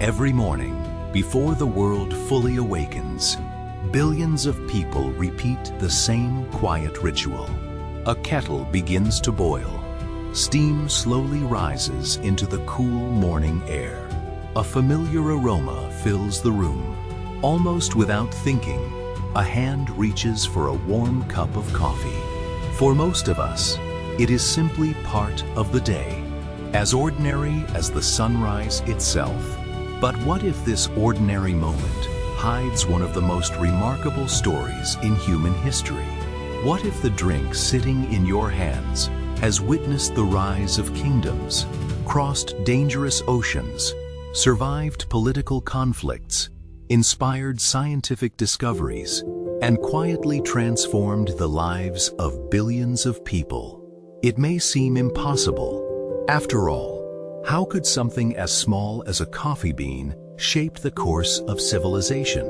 Every morning, before the world fully awakens, billions of people repeat the same quiet ritual. A kettle begins to boil. Steam slowly rises into the cool morning air. A familiar aroma fills the room. Almost without thinking, a hand reaches for a warm cup of coffee. For most of us, it is simply part of the day, as ordinary as the sunrise itself. But what if this ordinary moment hides one of the most remarkable stories in human history? What if the drink sitting in your hands has witnessed the rise of kingdoms, crossed dangerous oceans, survived political conflicts, inspired scientific discoveries, and quietly transformed the lives of billions of people? It may seem impossible. After all, how could something as small as a coffee bean shape the course of civilization?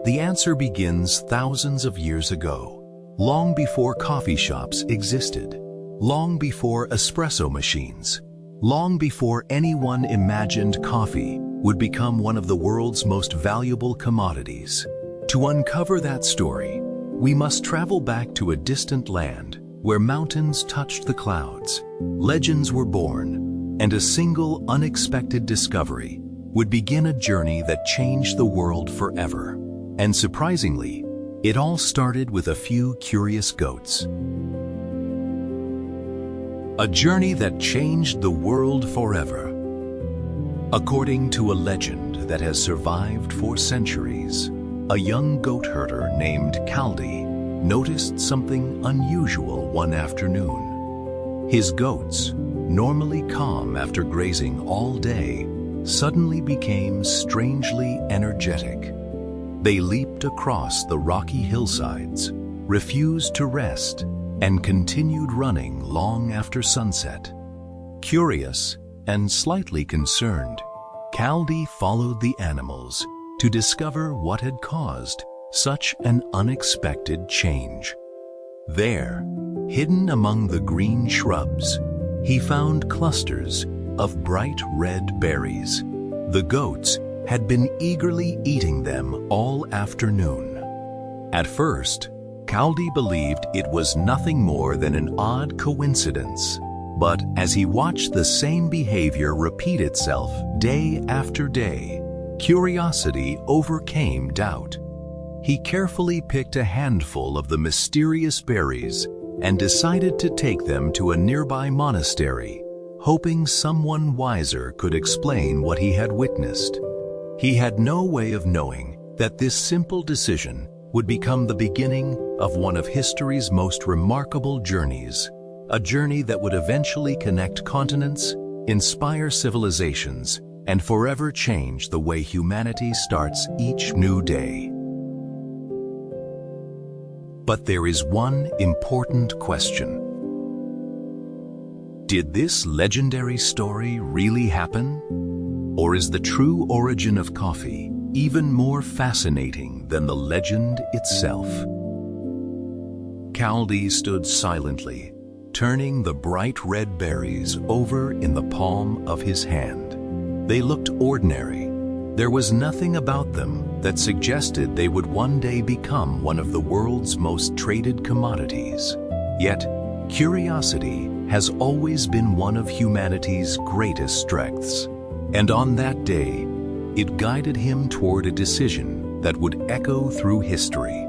The answer begins thousands of years ago, long before coffee shops existed, long before espresso machines, long before anyone imagined coffee would become one of the world's most valuable commodities. To uncover that story, we must travel back to a distant land where mountains touched the clouds, legends were born, and a single unexpected discovery would begin a journey that changed the world forever. And surprisingly, it all started with a few curious goats. A journey that changed the world forever. According to a legend that has survived for centuries, a young goat herder named Kaldi noticed something unusual one afternoon. His goats, normally calm after grazing all day, suddenly became strangely energetic. They leaped across the rocky hillsides, refused to rest, and continued running long after sunset. Curious and slightly concerned, Kaldi followed the animals to discover what had caused such an unexpected change. There, hidden among the green shrubs, he found clusters of bright red berries. The goats had been eagerly eating them all afternoon. At first, Kaldi believed it was nothing more than an odd coincidence. But as he watched the same behavior repeat itself day after day, curiosity overcame doubt. He carefully picked a handful of the mysterious berries and decided to take them to a nearby monastery, hoping someone wiser could explain what he had witnessed. He had no way of knowing that this simple decision would become the beginning of one of history's most remarkable journeys, a journey that would eventually connect continents, inspire civilizations, and forever change the way humanity starts each new day. But there is one important question. Did this legendary story really happen? Or is the true origin of coffee even more fascinating than the legend itself? Kaldi stood silently, turning the bright red berries over in the palm of his hand. They looked ordinary. There was nothing about them that suggested they would one day become one of the world's most traded commodities. Yet, curiosity has always been one of humanity's greatest strengths. And on that day, it guided him toward a decision that would echo through history.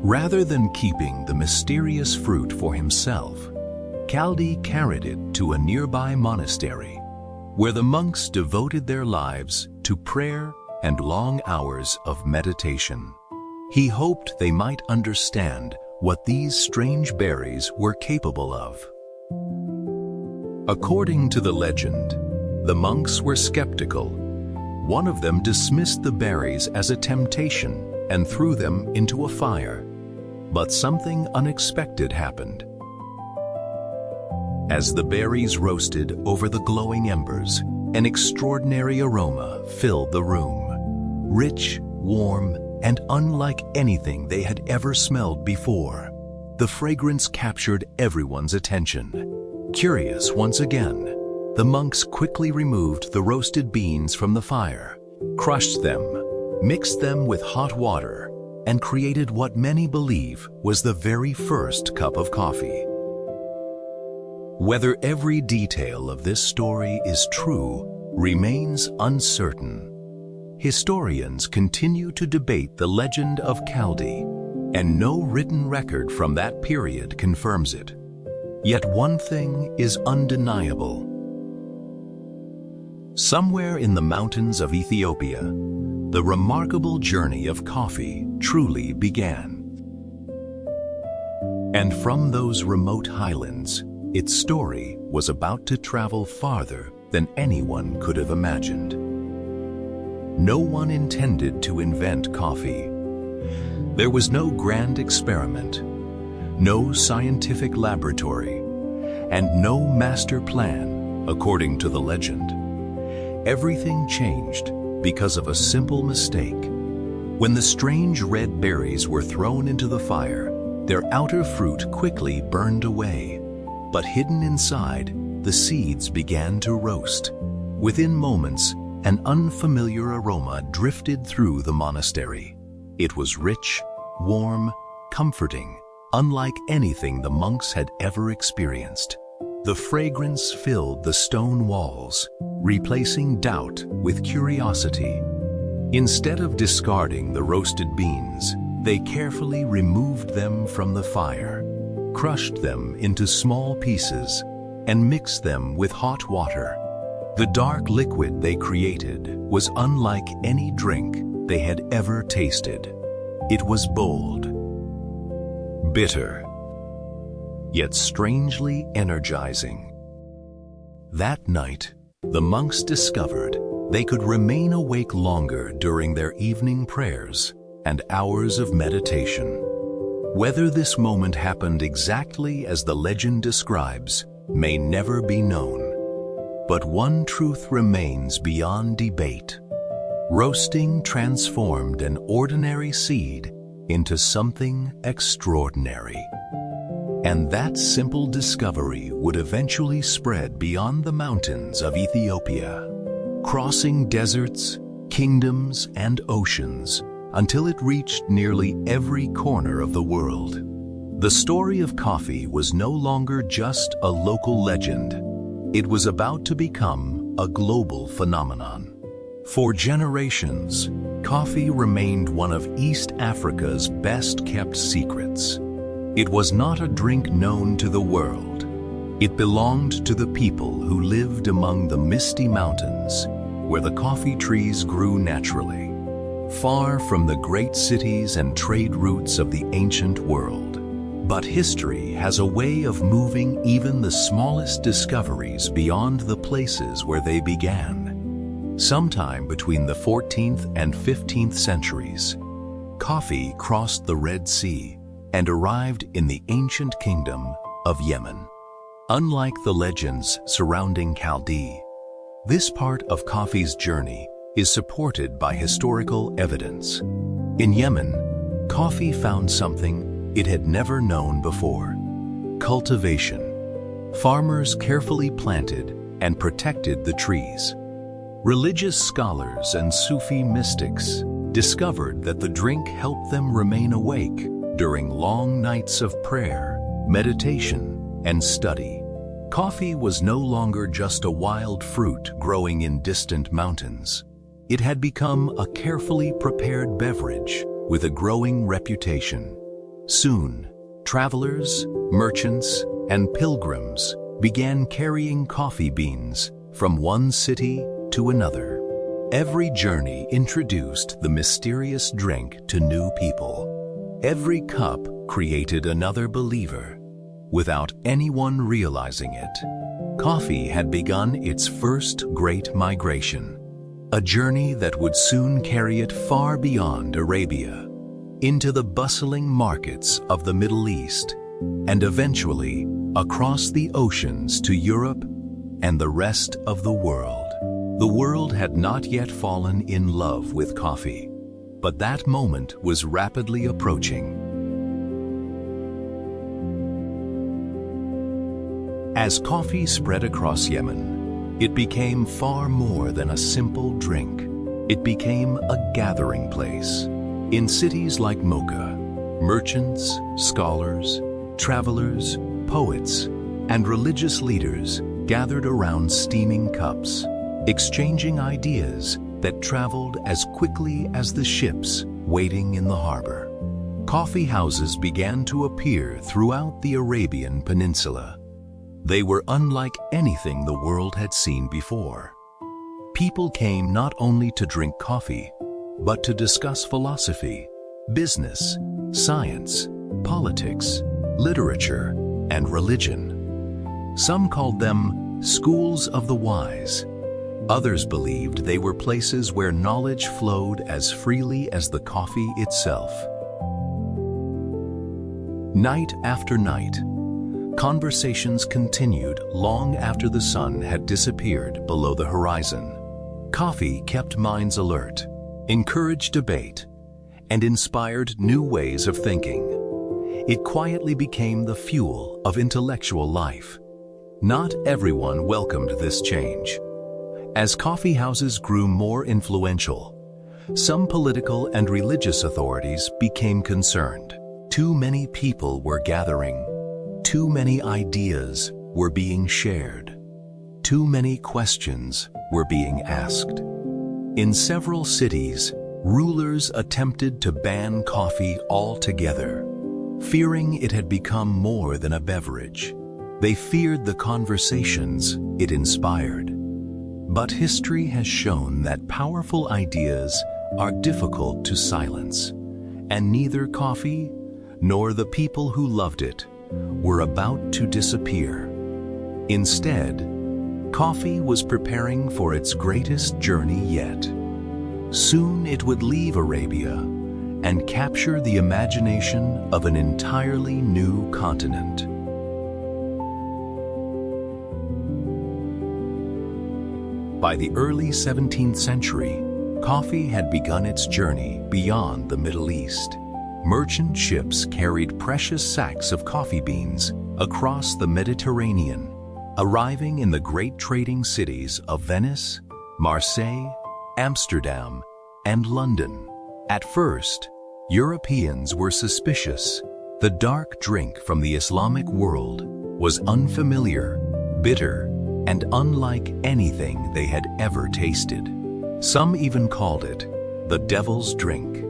Rather than keeping the mysterious fruit for himself, Kaldi carried it to a nearby monastery, where the monks devoted their lives to prayer and long hours of meditation. He hoped they might understand what these strange berries were capable of. According to the legend, the monks were skeptical. One of them dismissed the berries as a temptation and threw them into a fire. But something unexpected happened. As the berries roasted over the glowing embers, an extraordinary aroma filled the room. Rich, warm, and unlike anything they had ever smelled before. The fragrance captured everyone's attention. Curious once again, The monks quickly removed the roasted beans from the fire, crushed them, mixed them with hot water, and created what many believe was the very first cup of coffee. Whether every detail of this story is true remains uncertain. Historians continue to debate the legend of Kaldi, and no written record from that period confirms it. Yet one thing is undeniable. Somewhere in the mountains of Ethiopia, the remarkable journey of coffee truly began. And from those remote highlands, its story was about to travel farther than anyone could have imagined. No one intended to invent coffee. There was no grand experiment, no scientific laboratory, and no master plan, according to the legend. Everything changed because of a simple mistake. When the strange red berries were thrown into the fire, their outer fruit quickly burned away. But hidden inside, the seeds began to roast. Within moments, an unfamiliar aroma drifted through the monastery. It was rich, warm, comforting, unlike anything the monks had ever experienced. The fragrance filled the stone walls, replacing doubt with curiosity. Instead of discarding the roasted beans, they carefully removed them from the fire, crushed them into small pieces, and mixed them with hot water. The dark liquid they created was unlike any drink they had ever tasted. It was bold, bitter, yet strangely energizing. That night, the monks discovered they could remain awake longer during their evening prayers and hours of meditation. Whether this moment happened exactly as the legend describes may never be known. But one truth remains beyond debate. Roasting transformed an ordinary seed into something extraordinary. And that simple discovery would eventually spread beyond the mountains of Ethiopia, crossing deserts, kingdoms, and oceans until it reached nearly every corner of the world. The story of coffee was no longer just a local legend. It was about to become a global phenomenon. For generations, coffee remained one of East Africa's best-kept secrets. It was not a drink known to the world. It belonged to the people who lived among the misty mountains, where the coffee trees grew naturally, far from the great cities and trade routes of the ancient world. But history has a way of moving even the smallest discoveries beyond the places where they began. Sometime between the 14th and 15th centuries, coffee crossed the Red Sea and arrived in the ancient kingdom of Yemen. Unlike the legends surrounding Kaldi, this part of coffee's journey is supported by historical evidence. In Yemen, coffee found something it had never known before: cultivation. Farmers carefully planted and protected the trees. Religious scholars and Sufi mystics discovered that the drink helped them remain awake during long nights of prayer, meditation, and study. Coffee was no longer just a wild fruit growing in distant mountains. It had become a carefully prepared beverage with a growing reputation. Soon, travelers, merchants, and pilgrims began carrying coffee beans from one city to another. Every journey introduced the mysterious drink to new people. Every cup created another believer. Without anyone realizing it, coffee had begun its first great migration, a journey that would soon carry it far beyond Arabia, into the bustling markets of the Middle East, and eventually across the oceans to Europe and the rest of the world. The world had not yet fallen in love with coffee, but that moment was rapidly approaching. As coffee spread across Yemen, It became far more than a simple drink. It became a gathering place. In cities like Mocha, merchants, scholars, travelers, poets, and religious leaders gathered around steaming cups, exchanging ideas that traveled as quickly as the ships waiting in the harbor. Coffee houses began to appear throughout the Arabian Peninsula. They were unlike anything the world had seen before. People came not only to drink coffee, but to discuss philosophy, business, science, politics, literature, and religion. Some called them schools of the wise. Others believed they were places where knowledge flowed as freely as the coffee itself. Night after night, conversations continued long after the sun had disappeared below the horizon. Coffee kept minds alert, encouraged debate, and inspired new ways of thinking. It quietly became the fuel of intellectual life. Not everyone welcomed this change. As coffee houses grew more influential, some political and religious authorities became concerned. Too many people were gathering. Too many ideas were being shared. Too many questions were being asked. In several cities, rulers attempted to ban coffee altogether, fearing it had become more than a beverage. They feared the conversations it inspired. But history has shown that powerful ideas are difficult to silence, and neither coffee nor the people who loved it were about to disappear. Instead, coffee was preparing for its greatest journey yet. Soon it would leave Arabia and capture the imagination of an entirely new continent. By the early 17th century, coffee had begun its journey beyond the Middle East. Merchant ships carried precious sacks of coffee beans across the Mediterranean, arriving in the great trading cities of Venice, Marseille, Amsterdam, and London. At first, Europeans were suspicious. The dark drink from the Islamic world was unfamiliar, bitter, and unlike anything they had ever tasted. Some even called it the devil's drink.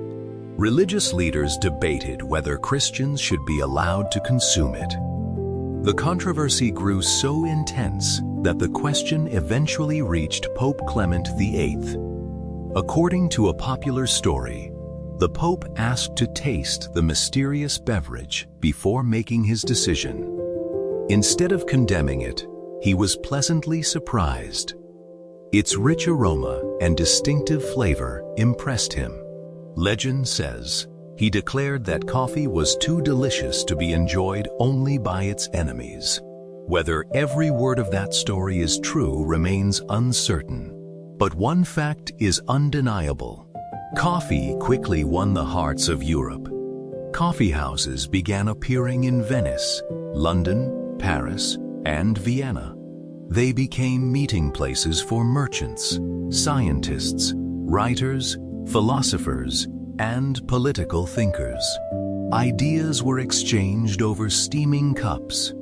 Religious leaders debated whether Christians should be allowed to consume it. The controversy grew so intense that the question eventually reached Pope Clement VIII. According to a popular story, the Pope asked to taste the mysterious beverage before making his decision. Instead of condemning it, he was pleasantly surprised. Its rich aroma and distinctive flavor impressed him. Legend says he declared that coffee was too delicious to be enjoyed only by its enemies. Whether every word of that story is true remains uncertain. But one fact is undeniable. Coffee quickly won the hearts of Europe. Coffee houses began appearing in Venice, London, Paris, and Vienna. They became meeting places for merchants, scientists, writers, philosophers, and political thinkers. Ideas were exchanged over steaming cups.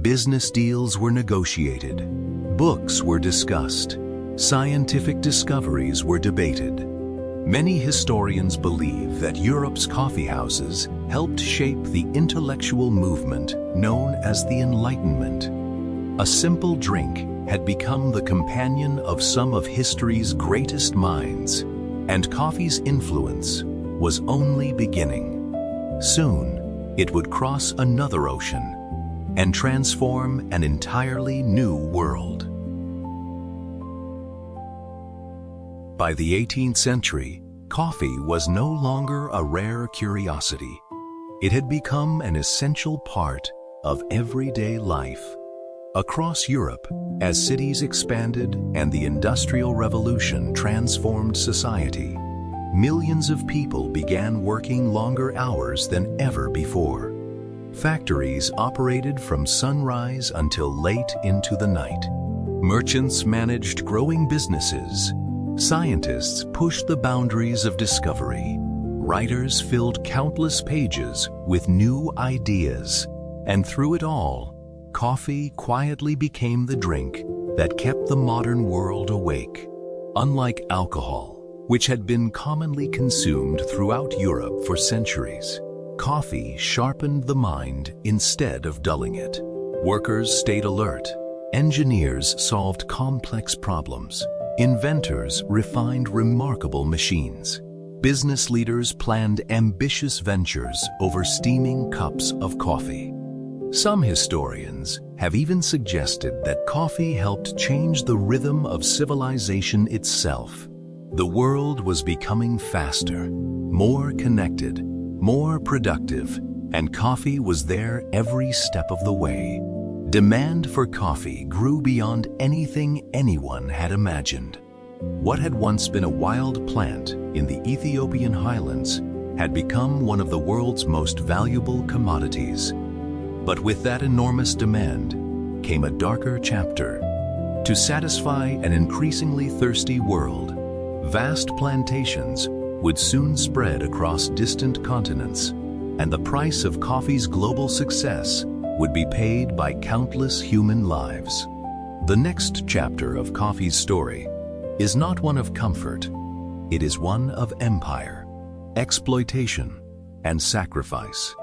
Business deals were negotiated. Books were discussed. Scientific discoveries were debated. Many historians believe that Europe's coffee houses helped shape the intellectual movement known as the Enlightenment. A simple drink had become the companion of some of history's greatest minds, and coffee's influence was only beginning. Soon, it would cross another ocean and transform an entirely new world. By the 18th century, coffee was no longer a rare curiosity. It had become an essential part of everyday life. Across Europe, as cities expanded and the Industrial Revolution transformed society, millions of people began working longer hours than ever before. Factories operated from sunrise until late into the night. Merchants managed growing businesses. Scientists pushed the boundaries of discovery. Writers filled countless pages with new ideas. And through it all, coffee quietly became the drink that kept the modern world awake. Unlike alcohol, which had been commonly consumed throughout Europe for centuries, coffee sharpened the mind instead of dulling it. Workers stayed alert. Engineers solved complex problems. Inventors refined remarkable machines. Business leaders planned ambitious ventures over steaming cups of coffee. Some historians have even suggested that coffee helped change the rhythm of civilization itself. The world was becoming faster, more connected, more productive, and coffee was there every step of the way. Demand for coffee grew beyond anything anyone had imagined. What had once been a wild plant in the Ethiopian Highlands had become one of the world's most valuable commodities. But with that enormous demand came a darker chapter. To satisfy an increasingly thirsty world, vast plantations would soon spread across distant continents, and the price of coffee's global success would be paid by countless human lives. The next chapter of coffee's story is not one of comfort. It is one of empire, exploitation, and sacrifice.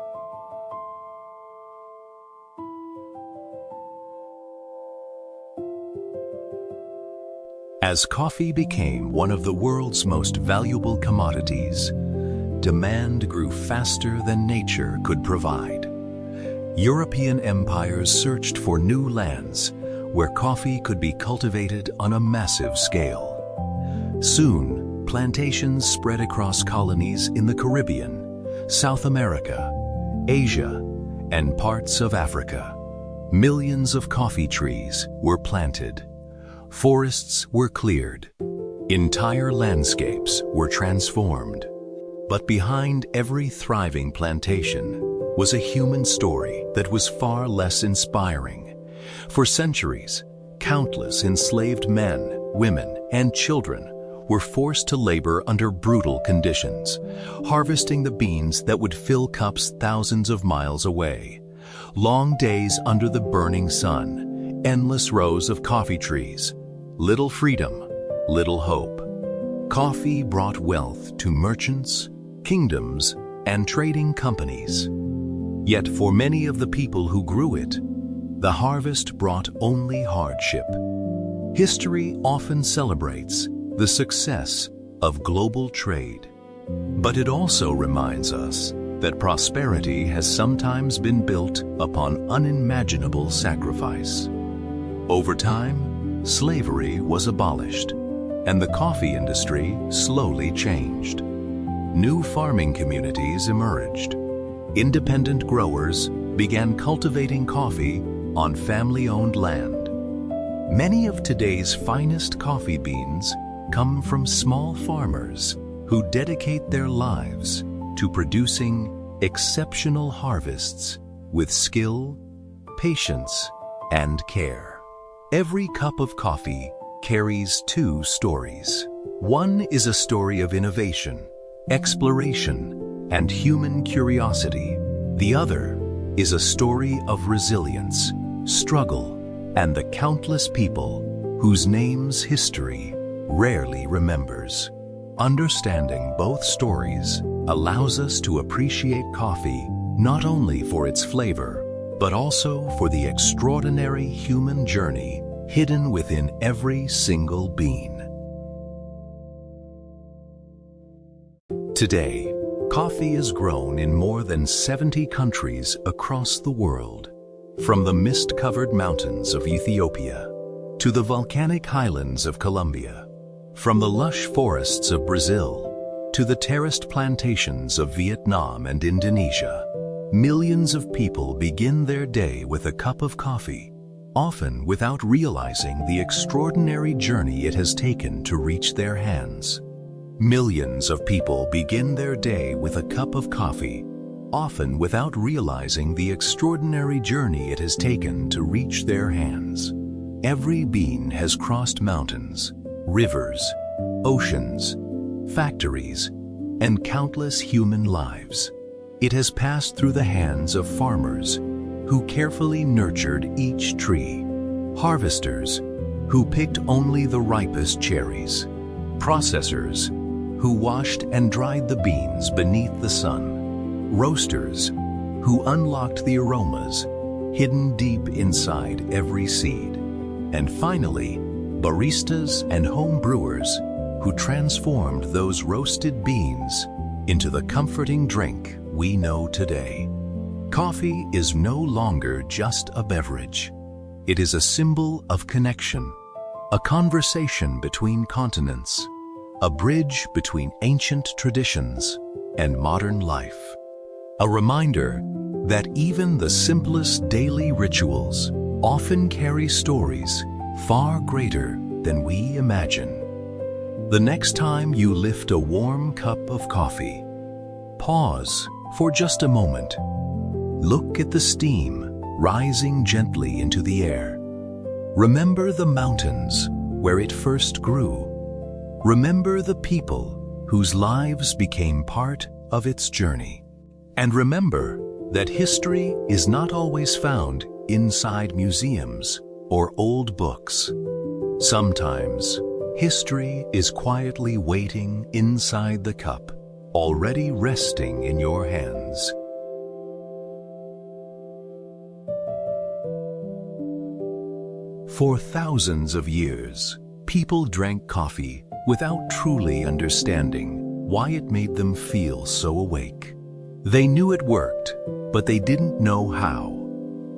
As coffee became one of the world's most valuable commodities, demand grew faster than nature could provide. European empires searched for new lands where coffee could be cultivated on a massive scale. Soon, plantations spread across colonies in the Caribbean, South America, Asia, and parts of Africa. Millions of coffee trees were planted. Forests were cleared. Entire landscapes were transformed. But behind every thriving plantation was a human story that was far less inspiring. For centuries, countless enslaved men, women, and children were forced to labor under brutal conditions, harvesting the beans that would fill cups thousands of miles away. Long days under the burning sun, endless rows of coffee trees, little freedom, little hope. Coffee brought wealth to merchants, kingdoms, and trading companies. Yet for many of the people who grew it, the harvest brought only hardship. History often celebrates the success of global trade, but it also reminds us that prosperity has sometimes been built upon unimaginable sacrifice. Over time, slavery was abolished, and the coffee industry slowly changed. New farming communities emerged. Independent growers began cultivating coffee on family-owned land. Many of today's finest coffee beans come from small farmers who dedicate their lives to producing exceptional harvests with skill, patience, and care. Every cup of coffee carries two stories. One is a story of innovation, exploration, and human curiosity. The other is a story of resilience, struggle, and the countless people whose names history rarely remembers. Understanding both stories allows us to appreciate coffee not only for its flavor, but also for the extraordinary human journey hidden within every single bean. Today, coffee is grown in more than 70 countries across the world. From the mist-covered mountains of Ethiopia to the volcanic highlands of Colombia, from the lush forests of Brazil to the terraced plantations of Vietnam and Indonesia, millions of people begin their day with a cup of coffee, often without realizing the extraordinary journey it has taken to reach their hands. Millions of people begin their day with a cup of coffee, often without realizing the extraordinary journey it has taken to reach their hands. Every bean has crossed mountains, rivers, oceans, factories, and countless human lives. It has passed through the hands of farmers who carefully nurtured each tree, harvesters who picked only the ripest cherries, processors who washed and dried the beans beneath the sun, roasters who unlocked the aromas hidden deep inside every seed, and finally, baristas and home brewers who transformed those roasted beans into the comforting drink we know today. Coffee is no longer just a beverage. It is a symbol of connection, a conversation between continents, a bridge between ancient traditions and modern life. A reminder that even the simplest daily rituals often carry stories far greater than we imagine. The next time you lift a warm cup of coffee, pause for just a moment. Look at the steam rising gently into the air. Remember the mountains where it first grew. Remember the people whose lives became part of its journey. And remember that history is not always found inside museums or old books. Sometimes, history is quietly waiting inside the cup, already resting in your hands. For thousands of years, people drank coffee without truly understanding why it made them feel so awake. They knew it worked, but they didn't know how.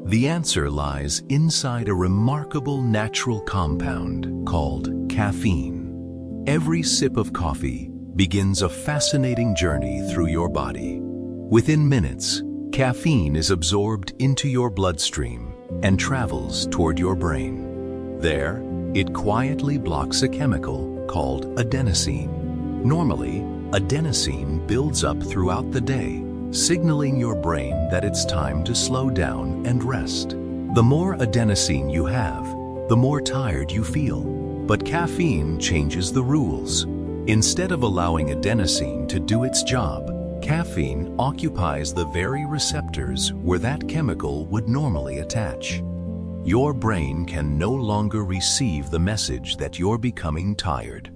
The answer lies inside a remarkable natural compound called caffeine. Every sip of coffee begins a fascinating journey through your body. Within minutes, caffeine is absorbed into your bloodstream and travels toward your brain. There, it quietly blocks a chemical called adenosine. Normally, adenosine builds up throughout the day, signaling your brain that it's time to slow down and rest. The more adenosine you have, the more tired you feel. But caffeine changes the rules. Instead of allowing adenosine to do its job, caffeine occupies the very receptors where that chemical would normally attach. Your brain can no longer receive the message that you're becoming tired.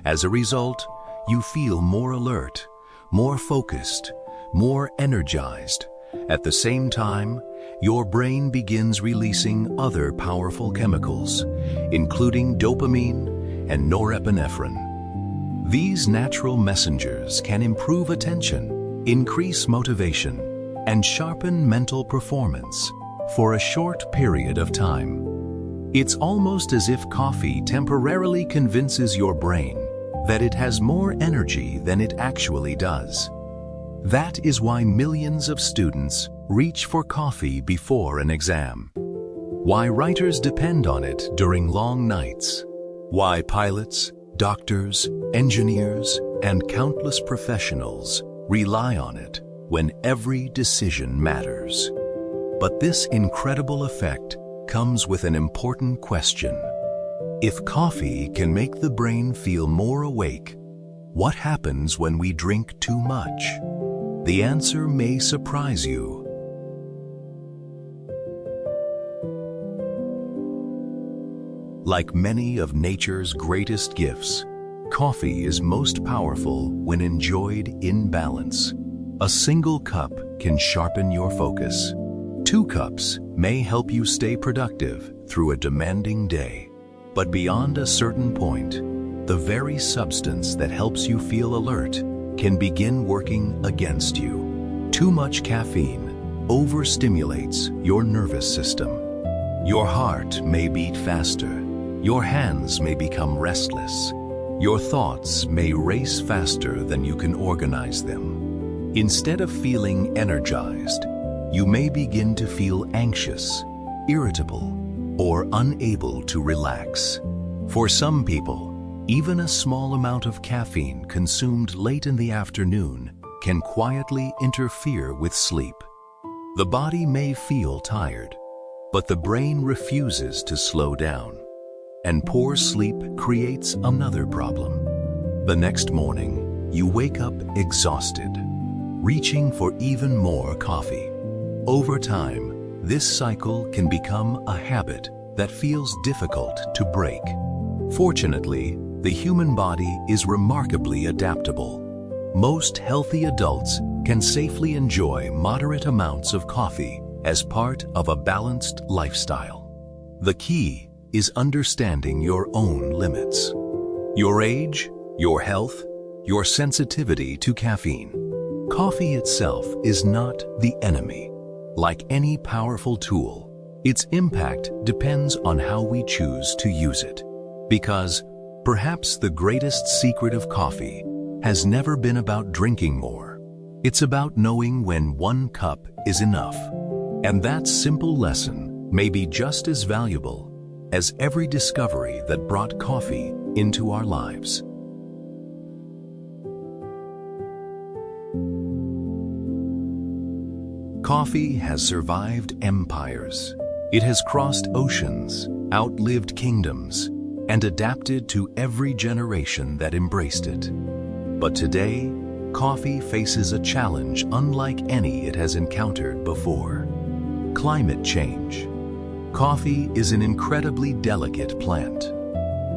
As a result, you feel more alert, more focused, more energized. At the same time, your brain begins releasing other powerful chemicals, including dopamine and norepinephrine. These natural messengers can improve attention, increase motivation, and sharpen mental performance for a short period of time. It's almost as if coffee temporarily convinces your brain that it has more energy than it actually does. That is why millions of students reach for coffee before an exam. Why writers depend on it during long nights. Why pilots, doctors, engineers, and countless professionals rely on it when every decision matters. But this incredible effect comes with an important question. If coffee can make the brain feel more awake, what happens when we drink too much? The answer may surprise you. Like many of nature's greatest gifts, coffee is most powerful when enjoyed in balance. A single cup can sharpen your focus. 2 cups may help you stay productive through a demanding day. But beyond a certain point, the very substance that helps you feel alert can begin working against you. Too much caffeine overstimulates your nervous system. Your heart may beat faster. Your hands may become restless. Your thoughts may race faster than you can organize them. Instead of feeling energized, you may begin to feel anxious, irritable, or unable to relax. For some people, even a small amount of caffeine consumed late in the afternoon can quietly interfere with sleep. The body may feel tired, But the brain refuses to slow down, and poor sleep creates another problem. The next morning, you wake up exhausted, reaching for even more coffee. Over time, this cycle can become a habit that feels difficult to break. Fortunately, the human body is remarkably adaptable. Most healthy adults can safely enjoy moderate amounts of coffee as part of a balanced lifestyle. The key is understanding your own limits. Your age, your health, your sensitivity to caffeine. Coffee itself is not the enemy. Like any powerful tool, its impact depends on how we choose to use it. Because perhaps the greatest secret of coffee has never been about drinking more. It's about knowing when one cup is enough. And that simple lesson may be just as valuable as every discovery that brought coffee into our lives. Coffee has survived empires. It has crossed oceans, outlived kingdoms, and adapted to every generation that embraced it. But today, coffee faces a challenge unlike any it has encountered before. Climate change. Coffee is an incredibly delicate plant.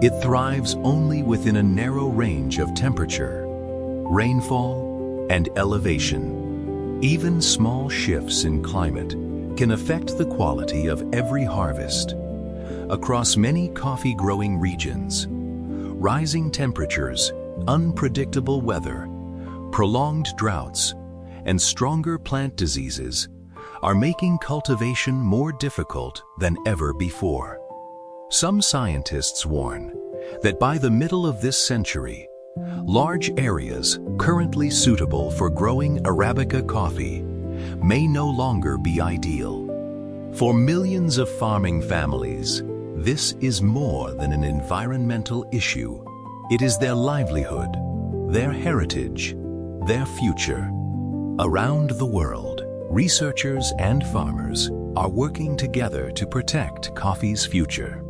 It thrives only within a narrow range of temperature, rainfall, and elevation. Even small shifts in climate can affect the quality of every harvest. Across many coffee-growing regions, rising temperatures, unpredictable weather, prolonged droughts, and stronger plant diseases are making cultivation more difficult than ever before. Some scientists warn that by the middle of this century, large areas currently suitable for growing Arabica coffee may no longer be ideal. For millions of farming families, this is more than an environmental issue. It is their livelihood, their heritage, their future. Around the world, researchers and farmers are working together to protect coffee's future.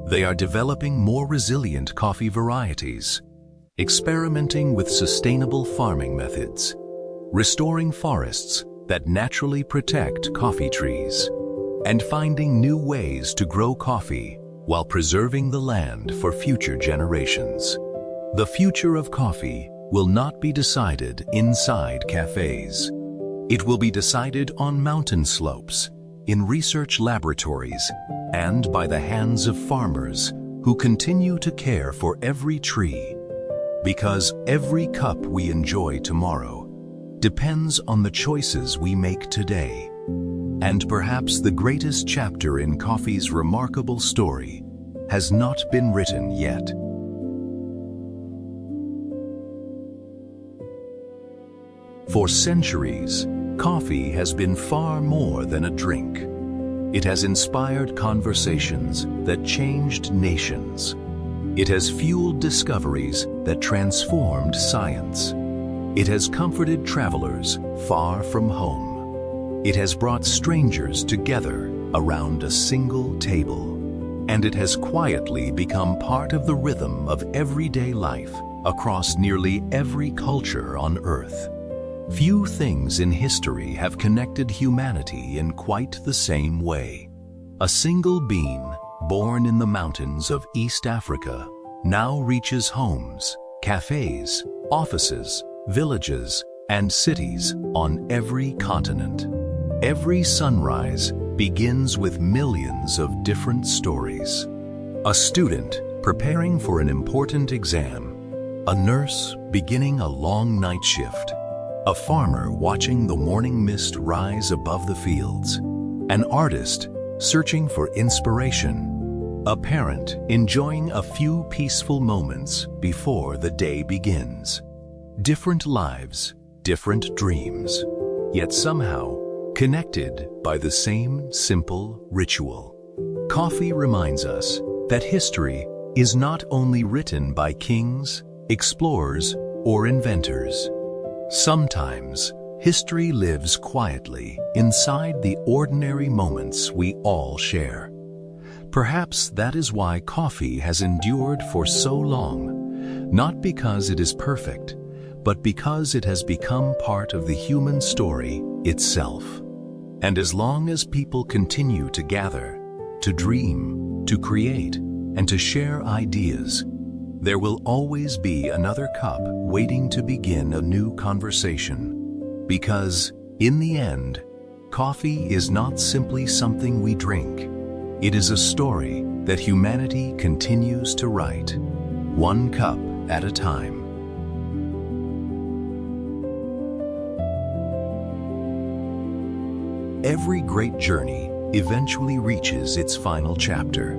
They are developing more resilient coffee varieties, experimenting with sustainable farming methods, restoring forests that naturally protect coffee trees, and finding new ways to grow coffee while preserving the land for future generations. The future of coffee will not be decided inside cafes. It will be decided on mountain slopes, in research laboratories, and by the hands of farmers who continue to care for every tree. Because every cup we enjoy tomorrow depends on the choices we make today. And perhaps the greatest chapter in coffee's remarkable story has not been written yet. For centuries, coffee has been far more than a drink. It has inspired conversations that changed nations. It has fueled discoveries that transformed science. It has comforted travelers far from home. It has brought strangers together around a single table. And it has quietly become part of the rhythm of everyday life across nearly every culture on Earth. Few things in history have connected humanity in quite the same way. A single bean, born in the mountains of East Africa, now reaches homes, cafes, offices, villages, and cities on every continent. Every sunrise begins with millions of different stories. A student preparing for an important exam, a nurse beginning a long night shift, a farmer watching the morning mist rise above the fields, an artist searching for inspiration, a parent enjoying a few peaceful moments before the day begins. Different lives, different dreams, yet somehow connected by the same simple ritual. Coffee reminds us that history is not only written by kings, explorers, or inventors. Sometimes, history lives quietly inside the ordinary moments we all share. Perhaps that is why coffee has endured for so long, not because it is perfect, but because it has become part of the human story itself. And as long as people continue to gather, to dream, to create, and to share ideas, there will always be another cup waiting to begin a new conversation. Because, in the end, coffee is not simply something we drink. It is a story that humanity continues to write, one cup at a time. Every great journey eventually reaches its final chapter,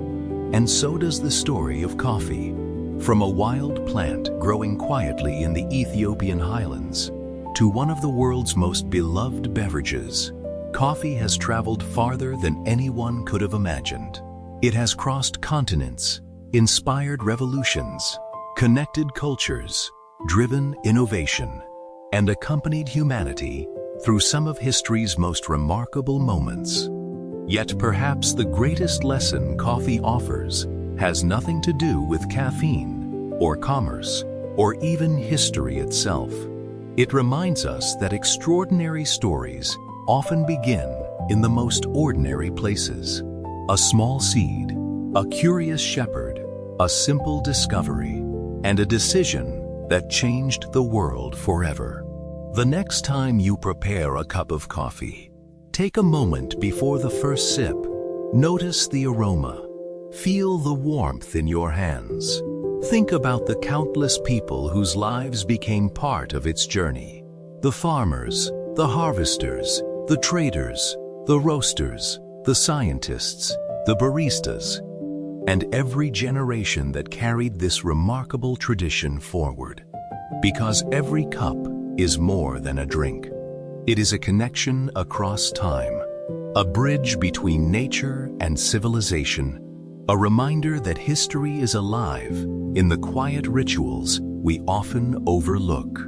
and so does the story of coffee. From a wild plant growing quietly in the Ethiopian Highlands to one of the world's most beloved beverages, coffee has traveled farther than anyone could have imagined. It has crossed continents, inspired revolutions, connected cultures, driven innovation, and accompanied humanity through some of history's most remarkable moments. Yet perhaps the greatest lesson coffee offers has nothing to do with caffeine, or commerce, or even history itself. It reminds us that extraordinary stories often begin in the most ordinary places. A small seed, a curious shepherd, a simple discovery, and a decision that changed the world forever. The next time you prepare a cup of coffee, take a moment before the first sip. Notice the aroma. Feel the warmth in your hands. Think about the countless people whose lives became part of its journey. The farmers, the harvesters, the traders, the roasters, the scientists, the baristas, and every generation that carried this remarkable tradition forward. Because every cup is more than a drink. It is a connection across time, a bridge between nature and civilization, a reminder that history is alive in the quiet rituals we often overlook.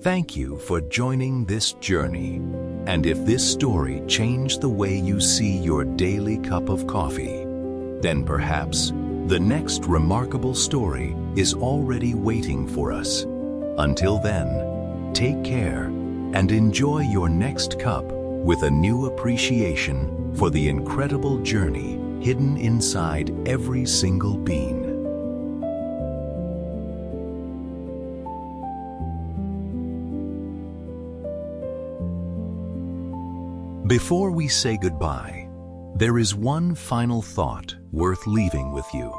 Thank you for joining this journey, and if this story changed the way you see your daily cup of coffee, then perhaps the next remarkable story is already waiting for us. Until then, take care and enjoy your next cup with a new appreciation for the incredible journey hidden inside every single bean. Before we say goodbye, there is one final thought worth leaving with you.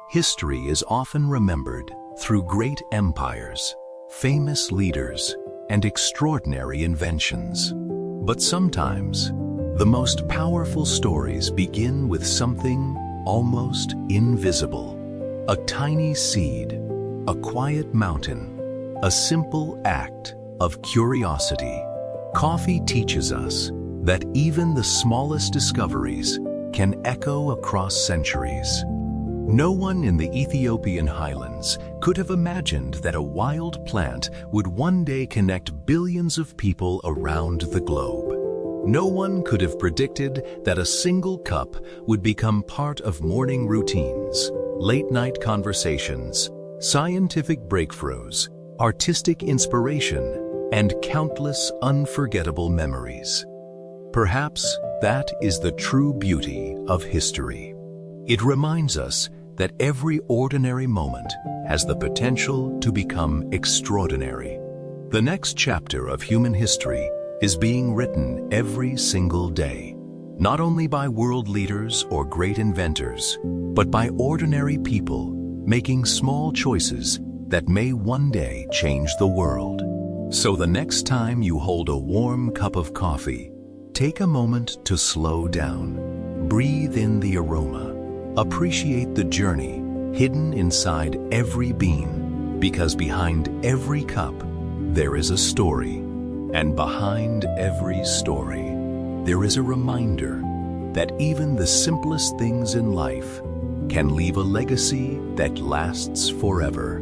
History is often remembered through great empires, famous leaders, and extraordinary inventions. But sometimes, the most powerful stories begin with something almost invisible. A tiny seed, a quiet mountain, a simple act of curiosity. Coffee teaches us that even the smallest discoveries can echo across centuries. No one in the Ethiopian Highlands could have imagined that a wild plant would one day connect billions of people around the globe. No one could have predicted that a single cup would become part of morning routines, late-night conversations, scientific breakthroughs, artistic inspiration, and countless unforgettable memories. Perhaps that is the true beauty of history. It reminds us that every ordinary moment has the potential to become extraordinary. The next chapter of human history is being written every single day, not only by world leaders or great inventors, but by ordinary people making small choices that may one day change the world. So the next time you hold a warm cup of coffee, take a moment to slow down, breathe in the aroma, appreciate the journey hidden inside every bean, because behind every cup there is a story, and behind every story there is a reminder that even the simplest things in life can leave a legacy that lasts forever.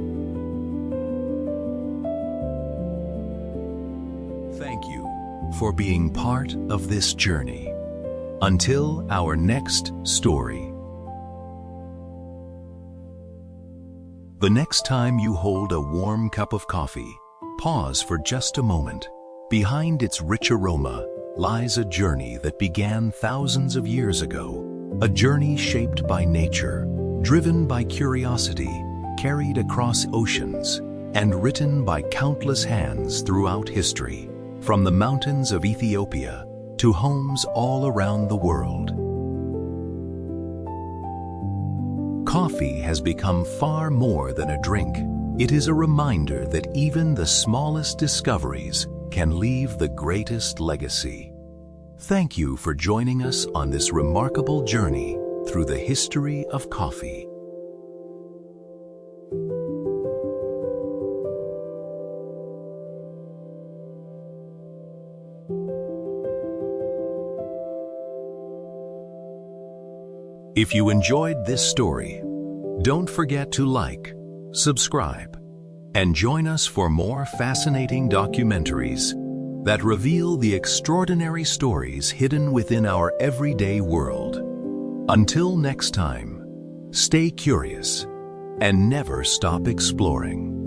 Thank you for being part of this journey. Until our next story. The next time you hold a warm cup of coffee, pause for just a moment. Behind its rich aroma lies a journey that began thousands of years ago. A journey shaped by nature, driven by curiosity, carried across oceans, and written by countless hands throughout history. From the mountains of Ethiopia to homes all around the world. Coffee has become far more than a drink. It is a reminder that even the smallest discoveries can leave the greatest legacy. Thank you for joining us on this remarkable journey through the history of coffee. If you enjoyed this story, don't forget to like, subscribe, and join us for more fascinating documentaries that reveal the extraordinary stories hidden within our everyday world. Until next time, stay curious and never stop exploring.